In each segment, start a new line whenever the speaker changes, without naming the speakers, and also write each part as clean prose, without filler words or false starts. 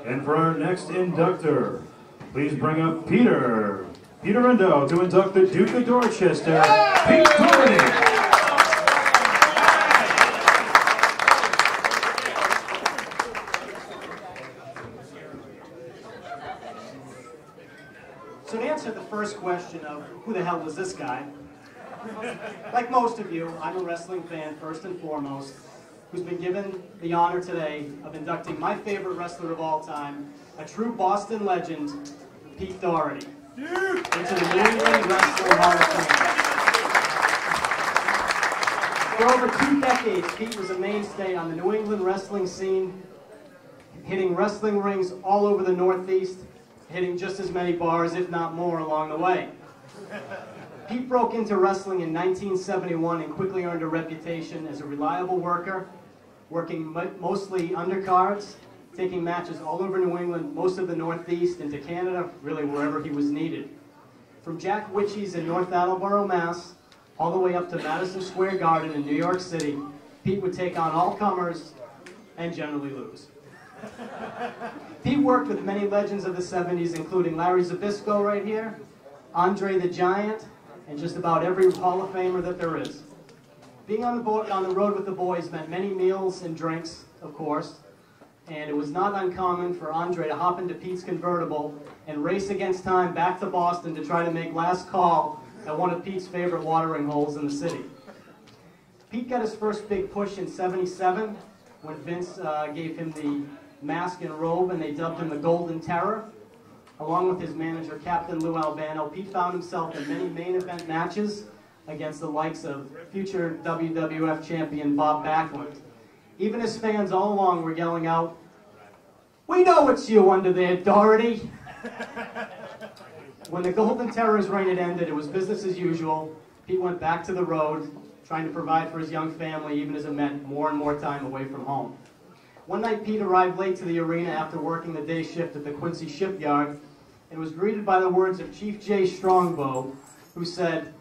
And for our next inductor, please bring up Peter Endo to induct the Duke of Dorchester, Pete Doherty.
So to answer the first question of who the hell was this guy, like most of you, I'm a wrestling fan first and foremost, who's been given the honor today of inducting my favorite wrestler of all time, a true Boston legend, Pete Doherty, into the New England Wrestling Hall of Fame. For over 2 decades, Pete was a mainstay on the New England wrestling scene, hitting wrestling rings all over the Northeast, hitting just as many bars, if not more, along the way. Pete broke into wrestling in 1971 and quickly earned a reputation as a reliable worker, working mostly undercards, taking matches all over New England, most of the Northeast, into Canada, really wherever he was needed. From Jack Witchy's in North Attleboro, Mass., all the way up to Madison Square Garden in New York City, Pete would take on all comers and generally lose. Pete worked with many legends of the 70s, including Larry Zbyszko right here, Andre the Giant, and just about every Hall of Famer that there is. Being on the road with the boys meant many meals and drinks, of course, and it was not uncommon for Andre to hop into Pete's convertible and race against time back to Boston to try to make last call at one of Pete's favorite watering holes in the city. Pete got his first big push in '77 when Vince gave him the mask and robe and they dubbed him the Golden Terror. Along with his manager, Captain Lou Albano, Pete found himself in many main event matches against the likes of future WWF champion Bob Backlund. Even his fans all along were yelling out, "We know it's you under there, Doherty!" When the Golden Terror's reign had ended, it was business as usual. Pete went back to the road, trying to provide for his young family, even as it meant more and more time away from home. One night, Pete arrived late to the arena after working the day shift at the Quincy Shipyard, and was greeted by the words of Chief Jay Strongbow, who said,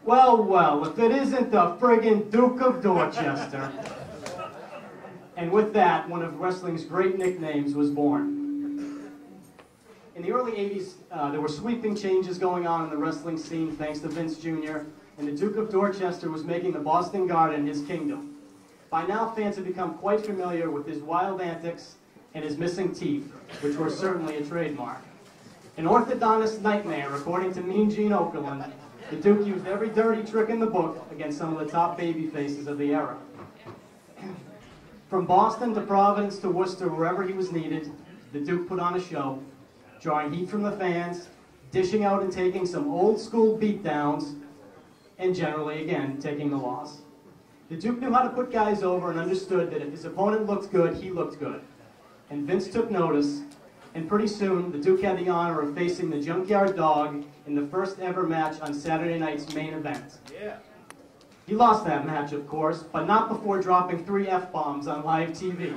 "Well, well, if it isn't the friggin' Duke of Dorchester." And with that, one of wrestling's great nicknames was born. In the early 80s, there were sweeping changes going on in the wrestling scene thanks to Vince Jr., and the Duke of Dorchester was making the Boston Garden his kingdom. By now, fans have become quite familiar with his wild antics and his missing teeth, which were certainly a trademark. An orthodontist nightmare, according to Mean Gene Okerlund, the Duke used every dirty trick in the book against some of the top baby faces of the era. From Boston to Providence to Worcester, wherever he was needed, the Duke put on a show, drawing heat from the fans, dishing out and taking some old school beatdowns, and generally, again, taking the loss. The Duke knew how to put guys over and understood that if his opponent looked good, he looked good. And Vince took notice, and pretty soon, the Duke had the honor of facing the Junkyard Dog in the first ever match on Saturday night's main event. Yeah. He lost that match, of course, but not before dropping 3 F-bombs on live TV.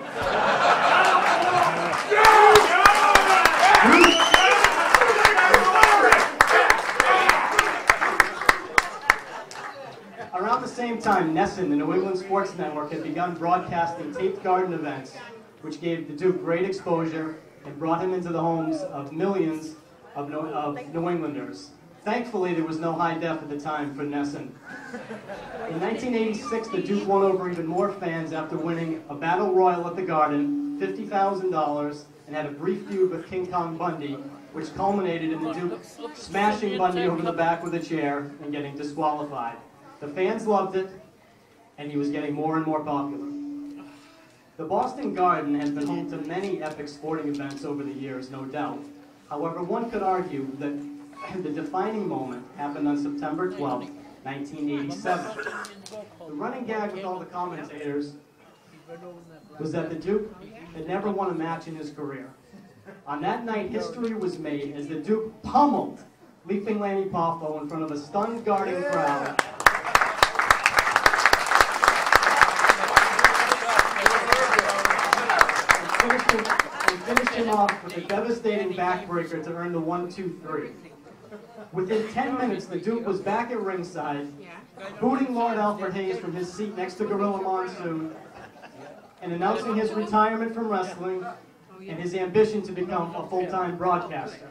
Around the same time, Nesson, the New England Sports Network, had begun broadcasting taped garden events, which gave the Duke great exposure and brought him into the homes of millions of New Englanders. Thankfully, there was no high def at the time for Nesson. In 1986, the Duke won over even more fans after winning a battle royal at the Garden, $50,000, and had a brief feud with King Kong Bundy, which culminated in the Duke smashing Bundy over the back with a chair and getting disqualified. The fans loved it, and he was getting more and more popular. The Boston Garden has been home to many epic sporting events over the years, no doubt. However, one could argue that the defining moment happened on September 12, 1987. The running gag with all the commentators was that the Duke had never won a match in his career. On that night, history was made as the Duke pummeled Leaping Lanny Poffo in front of a stunned Garden crowd. And finished him off with a devastating backbreaker to earn the 1-2-3. Within 10 minutes, the Duke was back at ringside, booting Lord Alfred Hayes from his seat next to Gorilla Monsoon, and announcing his retirement from wrestling, and his ambition to become a full-time broadcaster.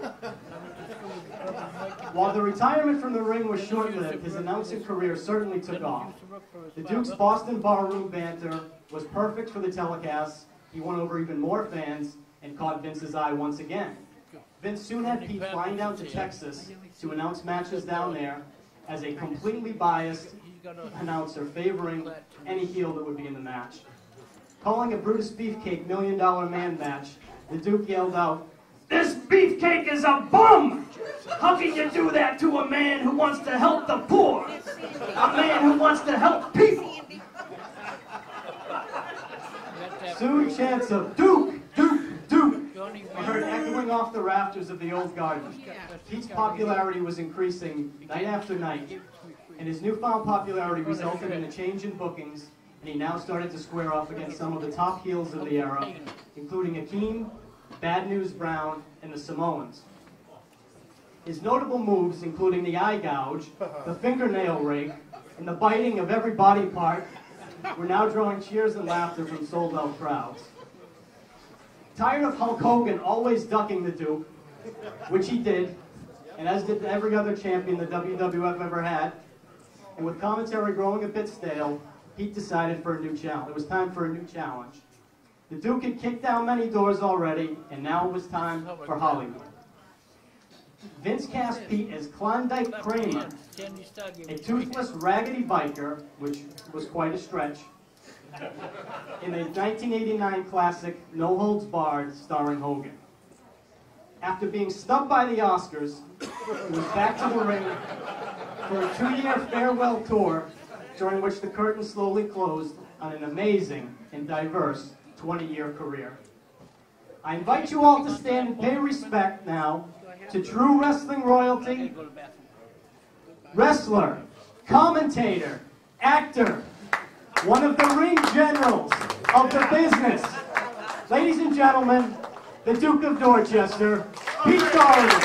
While the retirement from the ring was short-lived, his announcing career certainly took off. The Duke's Boston barroom banter was perfect for the telecasts. He won over even more fans and caught Vince's eye once again. Vince soon had Pete flying down to Texas to announce matches down there as a completely biased announcer favoring any heel that would be in the match. Calling a Brutus Beefcake $1 Million Man match, the Duke yelled out, "This beefcake is a bum! How can you do that to a man who wants to help the poor? A man who wants to help people!" Soon chants of "Duke! Duke! Duke!" were heard echoing off the rafters of the old garden. Pete's popularity was increasing night after night, and his newfound popularity resulted in a change in bookings, and he now started to square off against some of the top heels of the era, including Akeem, Bad News Brown, and the Samoans. His notable moves, including the eye gouge, the fingernail rake, and the biting of every body part, were now drawing cheers and laughter from sold-out crowds. Tired of Hulk Hogan always ducking the Duke, which he did, and as did every other champion the WWF ever had, and with commentary growing a bit stale, Pete decided for a new challenge. It was time for a new challenge. The Duke had kicked down many doors already, and now it was time for Hollywood. Vince cast Pete as Klondike Kramer, a toothless, raggedy biker, which was quite a stretch, in the 1989 classic No Holds Barred starring Hogan. After being snubbed by the Oscars, he was back to the ring for a 2-year farewell tour, during which the curtain slowly closed on an amazing and diverse 20-year career. I invite you all to stand and pay respect now to true wrestling royalty, wrestler, commentator, actor, one of the ring generals of the business. Ladies and gentlemen, the Duke of Dorchester, Pete Doherty.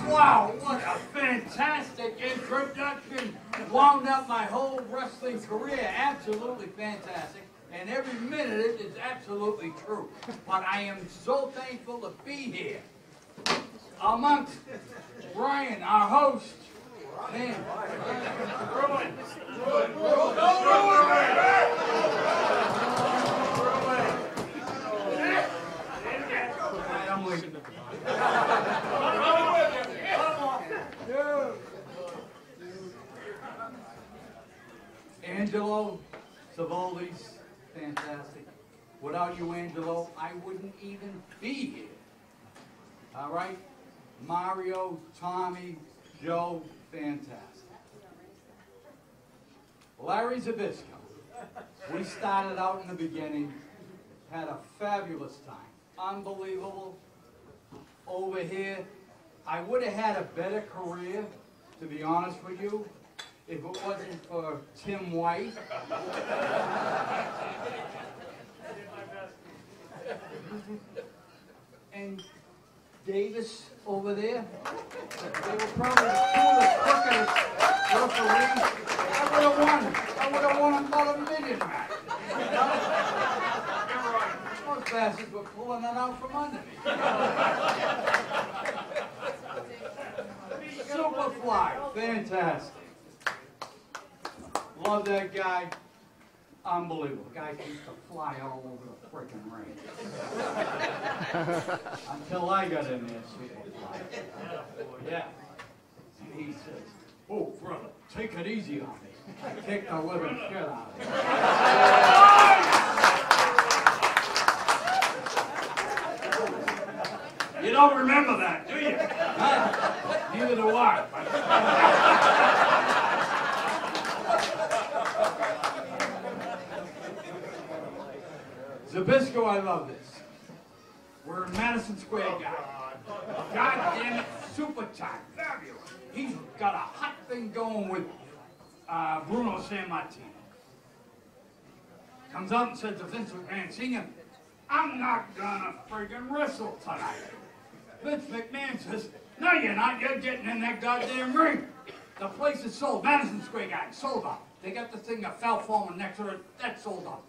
Wow, what a fantastic introduction. Wound up my whole wrestling career. Absolutely fantastic. And every minute it is absolutely true. But I am so thankful to be here amongst Brian, our host. Man. I'm waiting. Angelo Savoldi's fantastic. Without you, Angelo, I wouldn't even be here. All right? Mario, Tommy, Joe, fantastic. Larry Zbyszko. We started out in the beginning, had a fabulous time. Unbelievable. Over here, I would have had a better career, to be honest with you, if it wasn't for Tim White. And Davis over there. They were probably two of the quickest referees. I would have won about $1 million match. Those bastards were pulling it out from under me. Superfly, fantastic. Love that guy. Unbelievable. Guy used to fly all over the freaking ring. Until I got in there, Superfly. Yeah. And he says, "Oh, brother, take it easy on me." I kicked the living shit out of him. You don't remember that, do you? Huh? Neither do I. Zbyszko, I love this. We're in Madison Square Garden. God damn it, super time, fabulous. He's got a hot thing going with Bruno Sammartino. Comes out and says to Vince McMahon Sr., I'm not gonna friggin' wrestle tonight. Vince McMahon says, no you're not, you're getting in that goddamn ring. The place is sold, Madison Square Garden, sold out. They got the thing that fell falling next to it, that's sold out.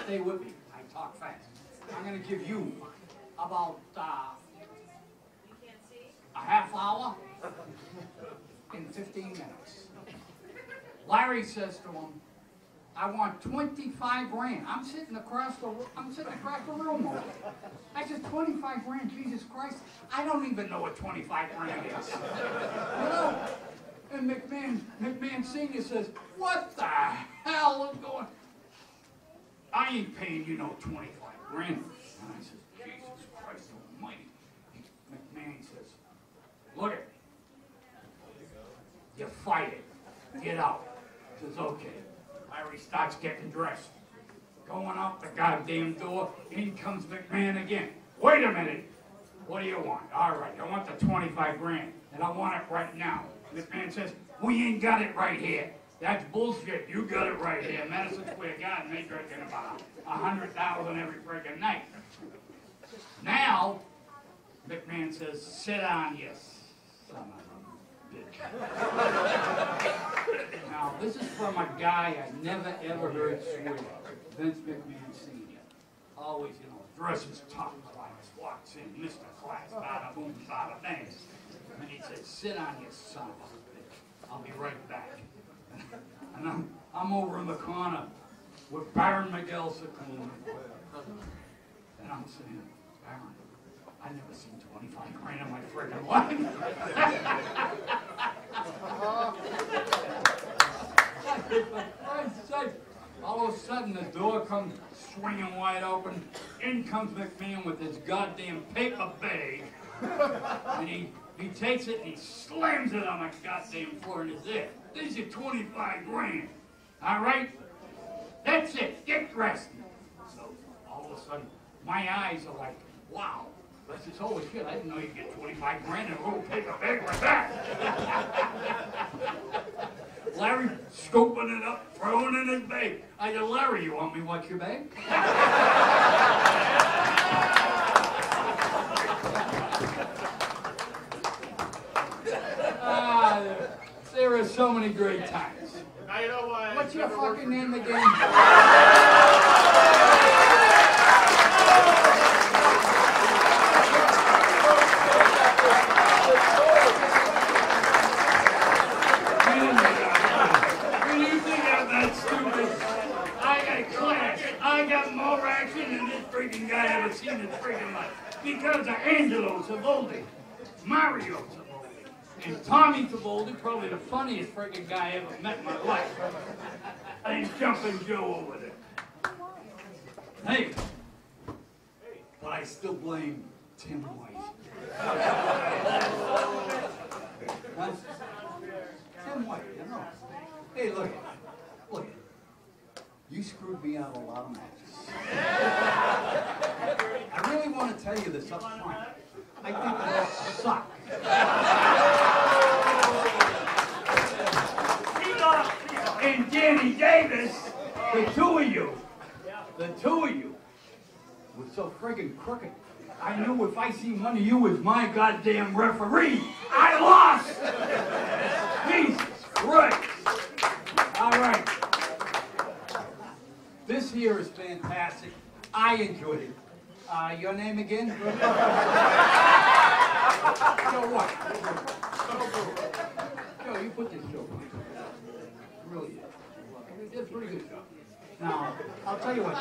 Stay with me, I talk fast. I'm gonna give you about a half hour in 15 minutes. Larry says to him, I want 25 grand. I'm sitting across the room over there. I said, 25 grand, Jesus Christ. I don't even know what 25 grand is. You know? And McMahon Sr. says, what the hell is going on? I ain't paying you no 25 grand. And I said, Jesus Christ almighty. McMahon says, look at me. You fight it. Get out. He says, okay. Larry starts getting dressed. Going out the goddamn door. In comes McMahon again. Wait a minute. What do you want? All right, I want the 25 grand. And I want it right now. McMahon says, we ain't got it right here. That's bullshit. You got it right here. Madison Square Garden, they drinking about 100,000 every freaking night. Now, McMahon says, sit down, yes, son of a bitch. Now, this is from a guy I never ever heard swear. Vince McMahon Sr. Always, you know, dresses top class, walks in, Mr. Class, bada boom, bada bang. And he says, sit down, you son of a bitch. I'll be right back. And I'm over in the corner with Baron Miguel Seclune. And I'm saying, Baron, I've never seen 25 grand in my friggin' life. All of a sudden, the door comes swinging wide open. In comes McMahon with his goddamn paper bag. And he takes it and he slams it on the goddamn floor and it's there. This is your 25 grand. All right? That's it. Get dressed. So all of a sudden, my eyes are like, wow. This is holy shit. I didn't know you could get 25 grand in a little paper bag like that. Larry scooping it up, throwing it in his bag. I said, Larry, you want me to watch your bag? There are so many great times.
Now you know why.
What's your fucking name again? You think I'm that stupid? I got class. I got more action than this freaking guy ever seen in his freaking life. Because of Angelo Savoldi, Mario Savoldi, and Tommy Savoldi, probably the funniest freaking guy I ever met in my life. And Jumpin' Joe over there. Hey, but I still blame Tim White. Tim White, you know. Hey, look. You screwed me out of a lot of matches. I really want to tell you this up front. I think that suck. And Danny Davis, the two of you were so friggin' crooked. I knew if I seen one of you as my goddamn referee, I lost! Jesus Christ! All right. This here is fantastic. I enjoyed it. Your name again? Joe what? Joe, you put this show on. Really did. You did a pretty good job. Now, I'll tell you what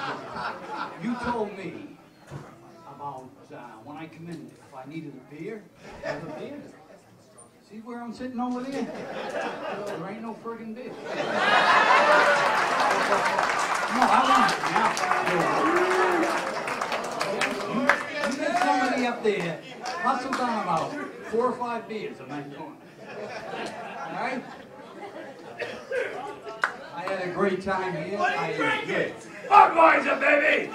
you told me about when I come in, if I needed a beer, have a beer. See where I'm sitting over there? There ain't no friggin' beer. No, I want it now. You get somebody up there, hustle down about 4 or 5 beers in that corner. All right? I had a great time here. I enjoyed it. Budweiser, baby!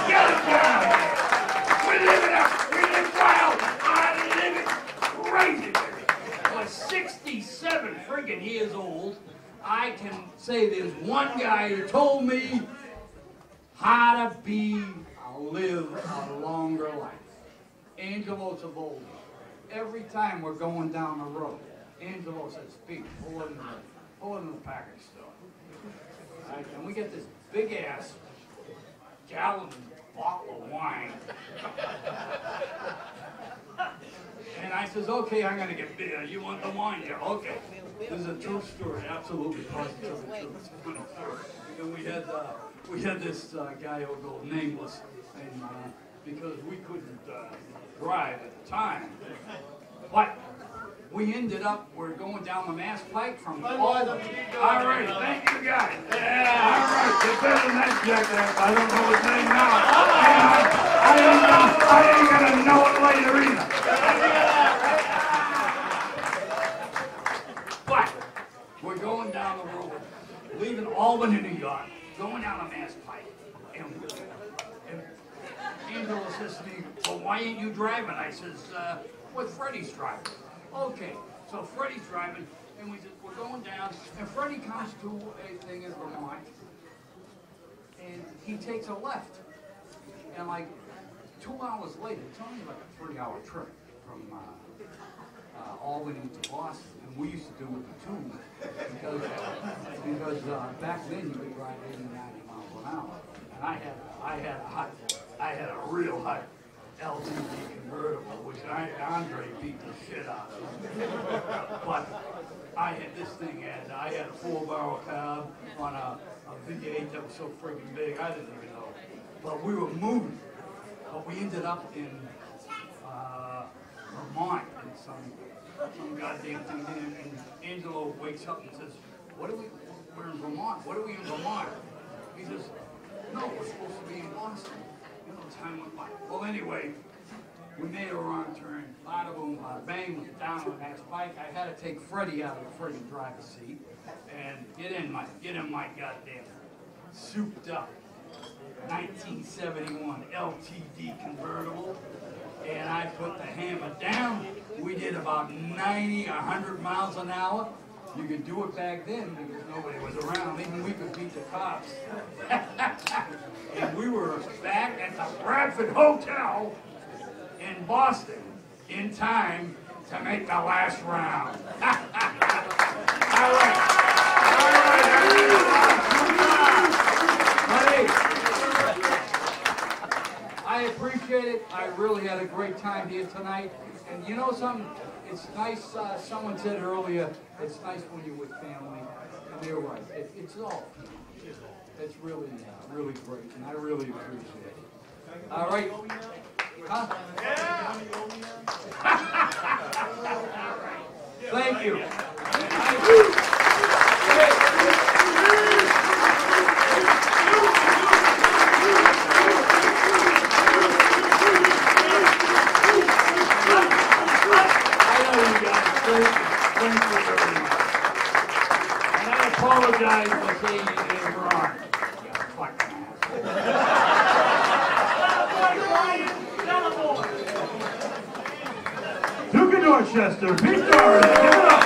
Get it down! We live wild. I live it crazy, baby. I was 67 friggin' years old. I can say there's one guy who told me how to live a longer life. Angelo Savoldi. Every time we're going down the road, Angelo says, Pete, pull in the package store. Right? And we get this big ass gallon bottle of wine. And I says, okay, I'm gonna get beer. You want the wine? Yeah, okay. This is a true story, absolutely positively true. It's a funny story. And we had this guy who'll go nameless, and because we couldn't drive at the time. But we ended up, we're going down the Mass Pike from all right, thank you guys. Yeah, all right, you're better than that jackass. I don't know his name now. I ain't gonna know it later either. But we're going down the road, leaving Albany, New York, going down the Mass Pike, and Angela says to me, well, why ain't you driving? I says, well, Freddie's driving. Okay, so Freddie's driving, and we're going down, and Freddie comes to a thing in Vermont, and he takes a left. And like 2 hours later, it's only like a 3-hour trip from Albany to Boston, and we used to do it with 2 because back then you could drive 80, 90 miles an hour, and I had a real hot LTD convertible, which Andre beat the shit out of. But I had this thing, I had a 4-barrel cab on a V8 that was so freaking big, I didn't even know. But we were moving. But we ended up in Vermont in some goddamn thing. And Angelo wakes up and says, we're in Vermont. What are we in Vermont? He says, no, we're supposed to be in Boston. Time went by. Well, anyway, we made a wrong turn. Bada boom, bada bang, went down on the Mass Pike. I had to take Freddie out of the friggin' driver's seat and get in my goddamn souped up 1971 LTD convertible, and I put the hammer down. We did about 90, 100 miles an hour. You could do it back then because nobody was around. Even we could beat the cops. And we were back at the Bradford Hotel in Boston in time to make the last round. All right. I appreciate it. I really had a great time here tonight. And you know something? It's nice, someone said earlier, it's nice when you're with family, and they're right. It's all, it's really, really great, and I really appreciate it. All right. Huh? Yeah. Thank you. Thank you. I apologize for saying your name wrong. You fucking asshole.
Duke of Dorchester, Pete Doherty, give it up.